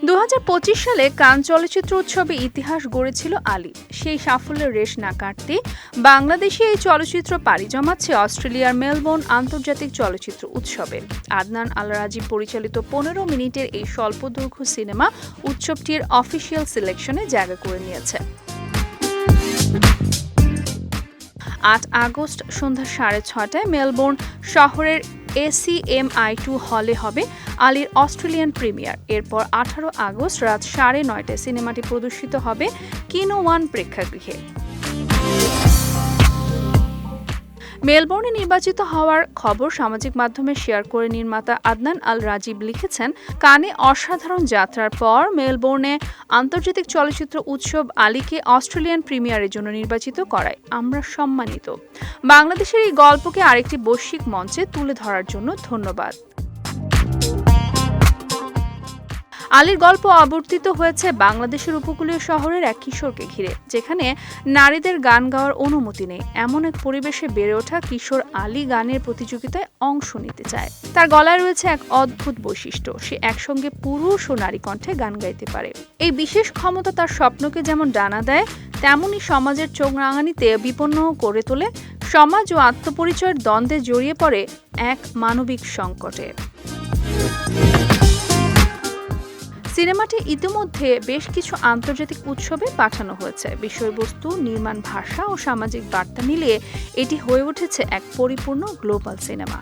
২০২৫ সালে কান চলচ্চিত্র উৎসবে ইতিহাস গড়েছিল আলী। সেই সাফল্যের রেশ না কাটতে বাংলাদেশে এই চলচ্চিত্র পাড়ি জমাচ্ছে অস্ট্রেলিয়ার মেলবোর্ন আন্তর্জাতিক চলচ্চিত্র উৎসবে। আদনান আল রাজীব পরিচালিত ১৫ মিনিটের এই স্বল্পদৈর্ঘ্য সিনেমা উৎসবটির অফিসিয়াল সিলেকশনে জায়গা করে নিয়েছে। ৮ আগস্ট সন্ধ্যা ৬:৩০টায় মেলবোর্ন শহরের ACMI2 হলে হবে আলীর অস্ট্রেলিয়ান প্রিমিয়ার। এরপর ১৮ আগস্ট রাত ৯:৩০টায় সিনেমাটি প্রদর্শিত হবে কিনো ওয়ান প্রেক্ষাগৃহে। মেলবোর্নে নির্বাচিত হওয়ার খবর সামাজিক মাধ্যমে শেয়ার করে নির্মাতা আদনান আল রাজীব লিখেছেন, কানে অসাধারণ যাত্রার পর মেলবোর্নে আন্তর্জাতিক চলচ্চিত্র উৎসব আলীকে অস্ট্রেলিয়ান প্রিমিয়ারের জন্য নির্বাচিত করায় আমরা সম্মানিত। বাংলাদেশের এই গল্পকে আরেকটি বৈশ্বিক মঞ্চে তুলে ধরার জন্য ধন্যবাদ। আলীর গল্প আবর্তিত হয়েছে বাংলাদেশের উপকূলীয় শহরের এক কিশোরকে ঘিরে, যেখানে নারীদের গান গাওয়ার অনুমতি নেই। এমন এক পরিবেশে বেড়ে ওঠা কিশোর আলী গানের প্রতিযোগিতায় অংশ নিতে চায়। তার গলায় রয়েছে এক অদ্ভুত বৈশিষ্ট্য, সে একসঙ্গে পুরুষ ও নারী কণ্ঠে গান গাইতে পারে। এই বিশেষ ক্ষমতা তার স্বপ্নকে যেমন ডানা দেয়, তেমনি সমাজের চোখ রাঙানিতে বিপন্নও করে তোলে। সমাজ ও আত্মপরিচয়ের দ্বন্দ্বে জড়িয়ে পড়ে এক মানবিক সংকটে। সিনেমাটি ইতিমধ্যে বেশ কিছু আন্তর্জাতিক উৎসবে পাঠানো হয়েছে। বিষয়বস্তু, নির্মাণ ভাষা ও সামাজিক বার্তা মিলিয়ে এটি হয়ে উঠেছে এক পরিপূর্ণ গ্লোবাল সিনেমা।